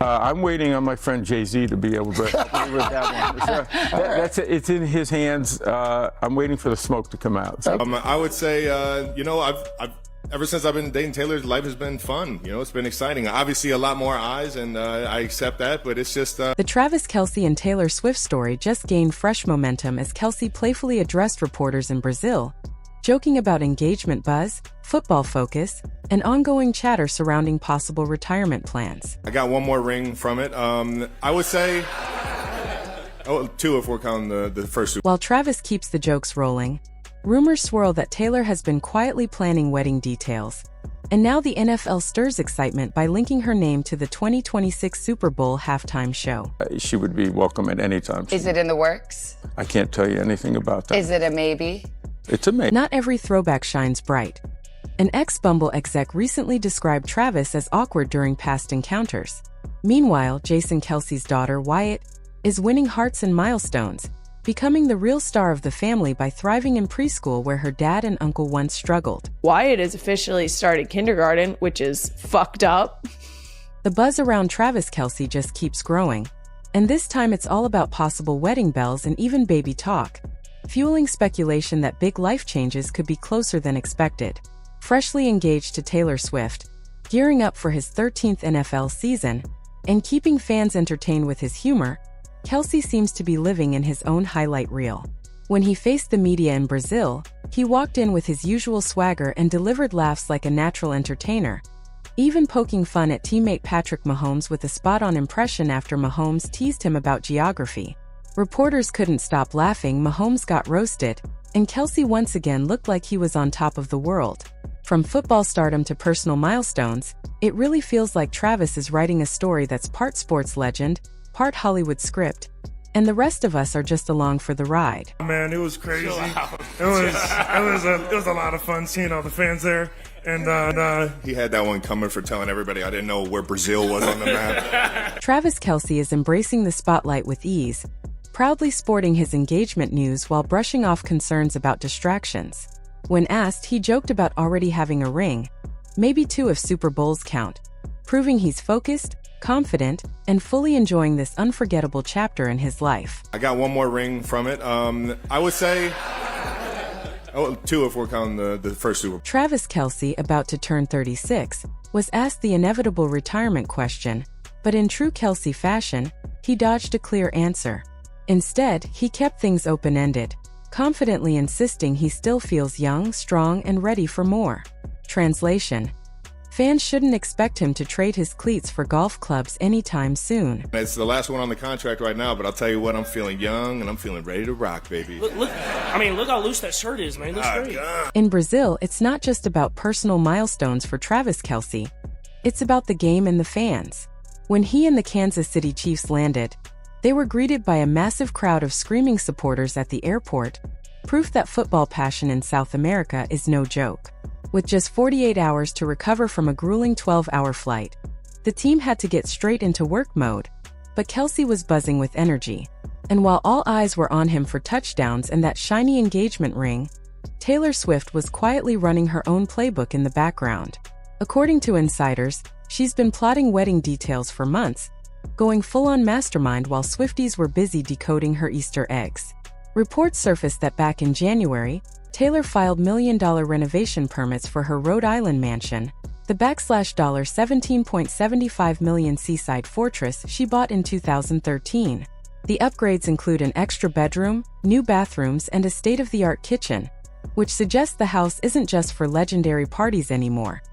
I'm waiting on my friend Jay-Z to be able to help me with that one. It's in his hands. I'm waiting for the smoke to come out. So. I would say, I've ever since I've been dating Taylor, life has been fun. It's been exciting. Obviously, a lot more eyes, and I accept that, but it's just... The Travis Kelce and Taylor Swift story just gained fresh momentum as Kelce playfully addressed reporters in Brazil, joking about engagement buzz, football focus, and ongoing chatter surrounding possible retirement plans. I got one more ring from it. I would say... two if we're counting the first two. While Travis keeps the jokes rolling, rumors swirl that Taylor has been quietly planning wedding details. And now the NFL stirs excitement by linking her name to the 2026 Super Bowl halftime show. She would be welcome at any time. Is it in the works? I can't tell you anything about that. Is it a maybe? It's a maybe. Not every throwback shines bright. An ex-Bumble exec recently described Travis as awkward during past encounters. Meanwhile, Jason Kelce's daughter, Wyatt, is winning hearts and milestones, becoming the real star of the family by thriving in preschool where her dad and uncle once struggled. Wyatt has officially started kindergarten, which is fucked up. The buzz around Travis Kelce just keeps growing, and this time it's all about possible wedding bells and even baby talk, fueling speculation that big life changes could be closer than expected. Freshly engaged to Taylor Swift, gearing up for his 13th NFL season, and keeping fans entertained with his humor, Kelce seems to be living in his own highlight reel. When he faced the media in Brazil, he walked in with his usual swagger and delivered laughs like a natural entertainer, even poking fun at teammate Patrick Mahomes with a spot-on impression after Mahomes teased him about geography. Reporters couldn't stop laughing. Mahomes got roasted, and Kelce once again looked like he was on top of the world. From football stardom to personal milestones, it really feels like Travis is writing a story that's part sports legend, part Hollywood script, and the rest of us are just along for the ride. Man, it was crazy. It was a lot of fun seeing all the fans there, and he had that one coming for telling everybody I didn't know where Brazil was on the map. Travis Kelce is embracing the spotlight with ease, proudly sporting his engagement news while brushing off concerns about distractions. When asked, he joked about already having a ring, maybe two if Super Bowls count, proving he's focused, confident, and fully enjoying this unforgettable chapter in his life. I got one more ring from it. I would say two if we're counting the first two. Travis Kelce, about to turn 36, was asked the inevitable retirement question, but in true Kelce fashion, he dodged a clear answer. Instead, he kept things open-ended, confidently insisting he still feels young, strong, and ready for more. Translation: fans shouldn't expect him to trade his cleats for golf clubs anytime soon. It's the last one on the contract right now, but I'll tell you what, I'm feeling young and I'm feeling ready to rock, baby. Look how loose that shirt is, man. It looks great. God. In Brazil, it's not just about personal milestones for Travis Kelce. It's about the game and the fans. When he and the Kansas City Chiefs landed, they were greeted by a massive crowd of screaming supporters at the airport, proof that football passion in South America is no joke. With just 48 hours to recover from a grueling 12-hour flight, the team had to get straight into work mode, but Kelce was buzzing with energy. And while all eyes were on him for touchdowns and that shiny engagement ring, Taylor Swift was quietly running her own playbook in the background. According to insiders, she's been plotting wedding details for months, going full-on mastermind while Swifties were busy decoding her Easter eggs. Reports surfaced that back in January, Taylor filed million-dollar renovation permits for her Rhode Island mansion, the $17.75 million seaside fortress she bought in 2013. The upgrades include an extra bedroom, new bathrooms, and a state-of-the-art kitchen, which suggests the house isn't just for legendary parties anymore.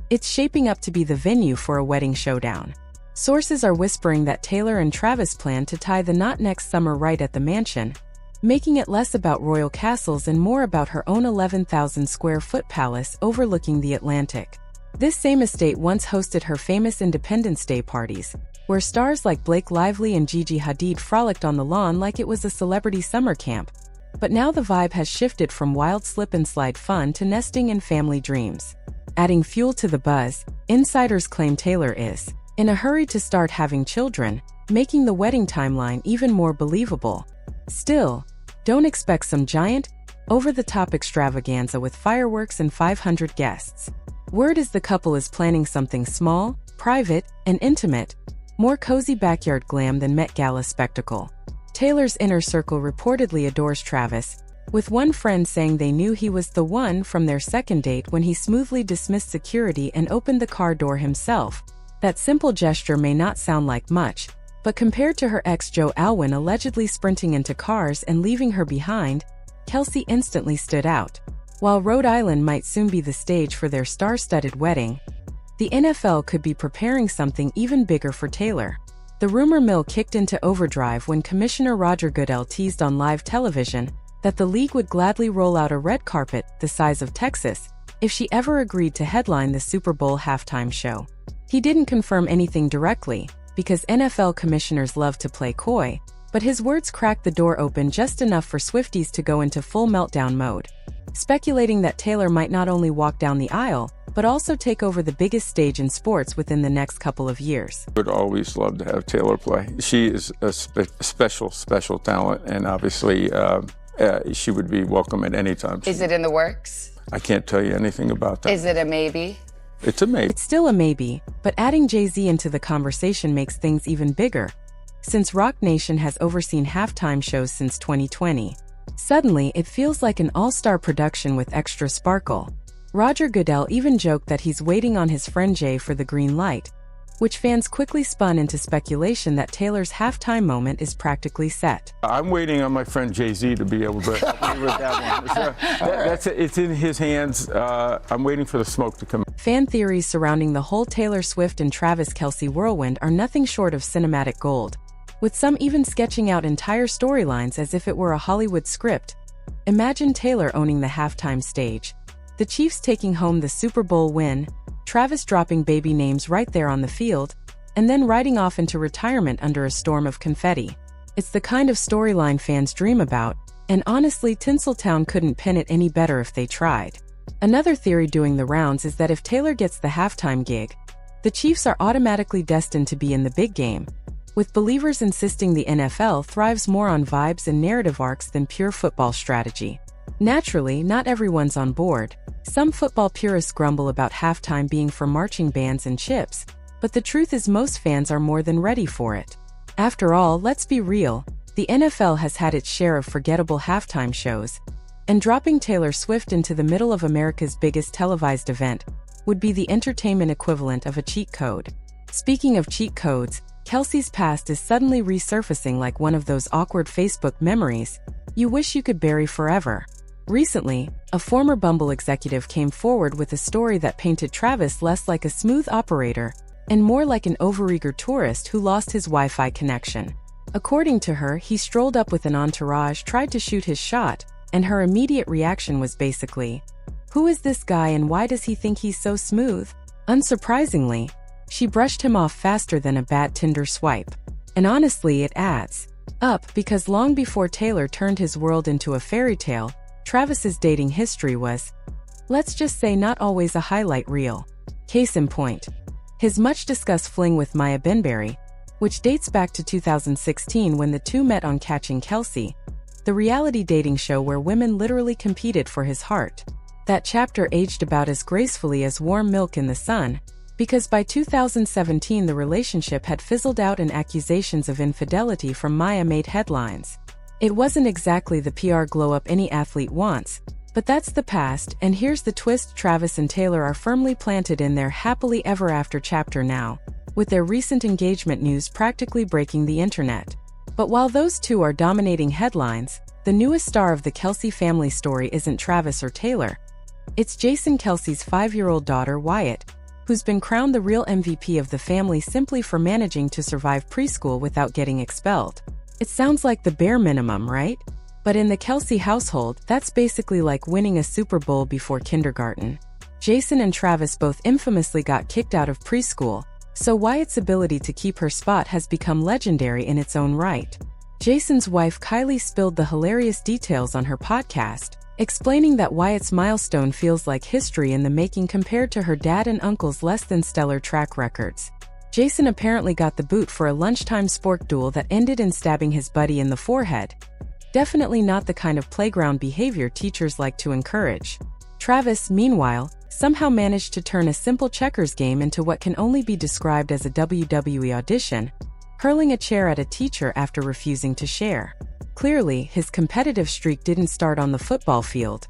It's shaping up to be the venue for a wedding showdown. Sources are whispering that Taylor and Travis plan to tie the knot next summer right at the mansion, making it less about royal castles and more about her own 11,000-square-foot palace overlooking the Atlantic. This same estate once hosted her famous Independence Day parties, where stars like Blake Lively and Gigi Hadid frolicked on the lawn like it was a celebrity summer camp. But now the vibe has shifted from wild slip-and-slide fun to nesting and family dreams. Adding fuel to the buzz, insiders claim Taylor is in a hurry to start having children, making the wedding timeline even more believable. Still, don't expect some giant, over-the-top extravaganza with fireworks and 500 guests. Word is the couple is planning something small, private, and intimate, More cozy backyard glam than Met Gala spectacle. Taylor's inner circle reportedly adores Travis, with one friend saying they knew he was the one from their second date when he smoothly dismissed security and opened the car door himself. That simple gesture may not sound like much, but compared to her ex Joe Alwyn allegedly sprinting into cars and leaving her behind, Kelce instantly stood out. While Rhode Island might soon be the stage for their star-studded wedding, the NFL could be preparing something even bigger for Taylor. The rumor mill kicked into overdrive when Commissioner Roger Goodell teased on live television that the league would gladly roll out a red carpet the size of Texas if she ever agreed to headline the Super Bowl halftime show. He didn't confirm anything directly, because NFL commissioners love to play coy, but his words cracked the door open just enough for Swifties to go into full meltdown mode, speculating that Taylor might not only walk down the aisle, but also take over the biggest stage in sports within the next couple of years. Would always love to have Taylor play. She is a special talent, and obviously she would be welcome at any time. Is it in the works? I can't tell you anything about that. Is it a maybe? It's a maybe. It's still a maybe, but adding Jay-Z into the conversation makes things even bigger, since Roc Nation has overseen halftime shows since 2020. Suddenly, it feels like an all-star production with extra sparkle. Roger Goodell even joked that he's waiting on his friend Jay for the green light, which fans quickly spun into speculation that Taylor's halftime moment is practically set. I'm waiting on my friend Jay-Z to be able to help me with that one. So it's in his hands. I'm waiting for the smoke to come. Fan theories surrounding the whole Taylor Swift and Travis Kelce whirlwind are nothing short of cinematic gold, with some even sketching out entire storylines as if it were a Hollywood script. Imagine Taylor owning the halftime stage, the Chiefs taking home the Super Bowl win, Travis dropping baby names right there on the field, and then riding off into retirement under a storm of confetti. It's the kind of storyline fans dream about, and honestly, Tinseltown couldn't pin it any better if they tried. Another theory doing the rounds is that if Taylor gets the halftime gig, the Chiefs are automatically destined to be in the big game, with believers insisting the NFL thrives more on vibes and narrative arcs than pure football strategy. Naturally, not everyone's on board. Some football purists grumble about halftime being for marching bands and chips, but the truth is most fans are more than ready for it. After all, let's be real, the NFL has had its share of forgettable halftime shows, and dropping Taylor Swift into the middle of America's biggest televised event would be the entertainment equivalent of a cheat code. Speaking of cheat codes, Kelce's past is suddenly resurfacing like one of those awkward Facebook memories you wish you could bury forever. Recently, a former Bumble executive came forward with a story that painted Travis less like a smooth operator and more like an overeager tourist who lost his Wi-Fi connection. According to her, he strolled up with an entourage, tried to shoot his shot, and her immediate reaction was basically, "Who is this guy and why does he think he's so smooth?" Unsurprisingly, she brushed him off faster than a bad Tinder swipe. And honestly, it adds up because long before Taylor turned his world into a fairy tale, Travis's dating history was, let's just say, not always a highlight reel. Case in point, his much-discussed fling with Maya Binberry, which dates back to 2016 when the two met on Catching Kelce, the reality dating show where women literally competed for his heart. That chapter aged about as gracefully as warm milk in the sun, because by 2017 the relationship had fizzled out and accusations of infidelity from Maya made headlines. It wasn't exactly the PR glow-up any athlete wants, but that's the past, and here's the twist: Travis and Taylor are firmly planted in their happily ever after chapter now, with their recent engagement news practically breaking the internet. But while those two are dominating headlines, the newest star of the Kelce family story isn't Travis or Taylor. It's Jason Kelce's 5-year-old daughter, Wyatt, who's been crowned the real MVP of the family simply for managing to survive preschool without getting expelled. It sounds like the bare minimum, right? But in the Kelce household, that's basically like winning a Super Bowl before kindergarten. Jason and Travis both infamously got kicked out of preschool, so Wyatt's ability to keep her spot has become legendary in its own right. Jason's wife Kylie spilled the hilarious details on her podcast, explaining that Wyatt's milestone feels like history in the making compared to her dad and uncle's less than stellar track records. Jason apparently got the boot for a lunchtime spork duel that ended in stabbing his buddy in the forehead. Definitely not the kind of playground behavior teachers like to encourage. Travis, meanwhile, somehow managed to turn a simple checkers game into what can only be described as a WWE audition, hurling a chair at a teacher after refusing to share. Clearly, his competitive streak didn't start on the football field.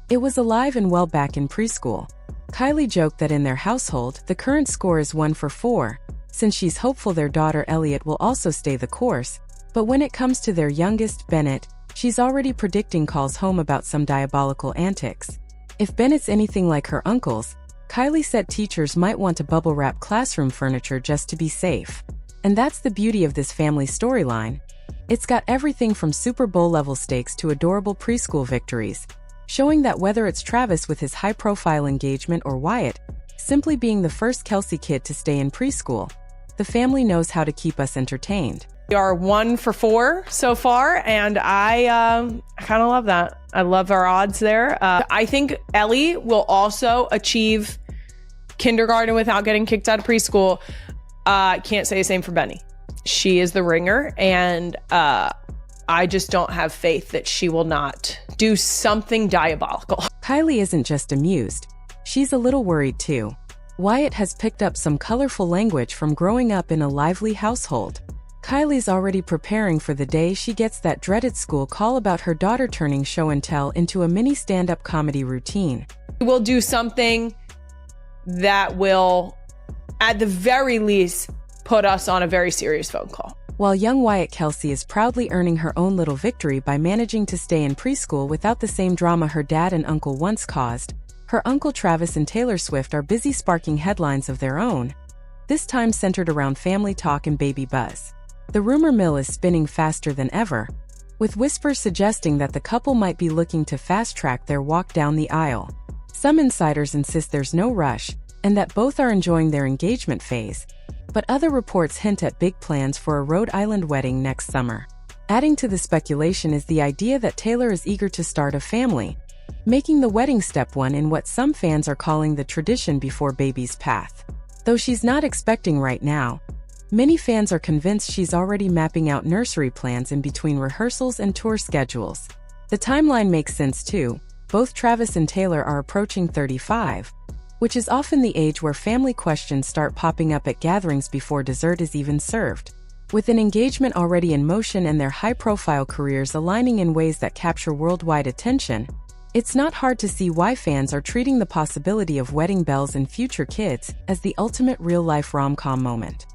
It was alive and well back in preschool. Kylie joked that in their household, the current score is 1 for 4, since she's hopeful their daughter Elliot will also stay the course. But when it comes to their youngest, Bennett, she's already predicting calls home about some diabolical antics. If Bennett's anything like her uncles, Kylie said teachers might want to bubble wrap classroom furniture just to be safe. And that's the beauty of this family storyline. It's got everything from Super Bowl level stakes to adorable preschool victories, showing that whether it's Travis with his high-profile engagement or Wyatt simply being the first Kelce kid to stay in preschool, the family knows how to keep us entertained. We are 1 for 4 so far, and I kind of love that. I love our odds there. I think Ellie will also achieve kindergarten without getting kicked out of preschool. Can't say the same for Benny. She is the ringer, and I just don't have faith that she will not do something diabolical. Kylie isn't just amused. She's a little worried too. Wyatt has picked up some colorful language from growing up in a lively household. Kylie's already preparing for the day she gets that dreaded school call about her daughter turning show and tell into a mini stand-up comedy routine. We'll do something that will, at the very least, put us on a very serious phone call. While young Wyatt Kelce is proudly earning her own little victory by managing to stay in preschool without the same drama her dad and uncle once caused, her uncle Travis and Taylor Swift are busy sparking headlines of their own, this time centered around family talk and baby buzz. The rumor mill is spinning faster than ever, with whispers suggesting that the couple might be looking to fast-track their walk down the aisle. Some insiders insist there's no rush, and that both are enjoying their engagement phase, but other reports hint at big plans for a Rhode Island wedding next summer. Adding to the speculation is the idea that Taylor is eager to start a family, making the wedding step one in what some fans are calling the tradition before baby's path. Though she's not expecting right now, many fans are convinced she's already mapping out nursery plans in between rehearsals and tour schedules. The timeline makes sense too. Both Travis and Taylor are approaching 35, which is often the age where family questions start popping up at gatherings before dessert is even served. With an engagement already in motion and their high-profile careers aligning in ways that capture worldwide attention, it's not hard to see why fans are treating the possibility of wedding bells and future kids as the ultimate real-life rom-com moment.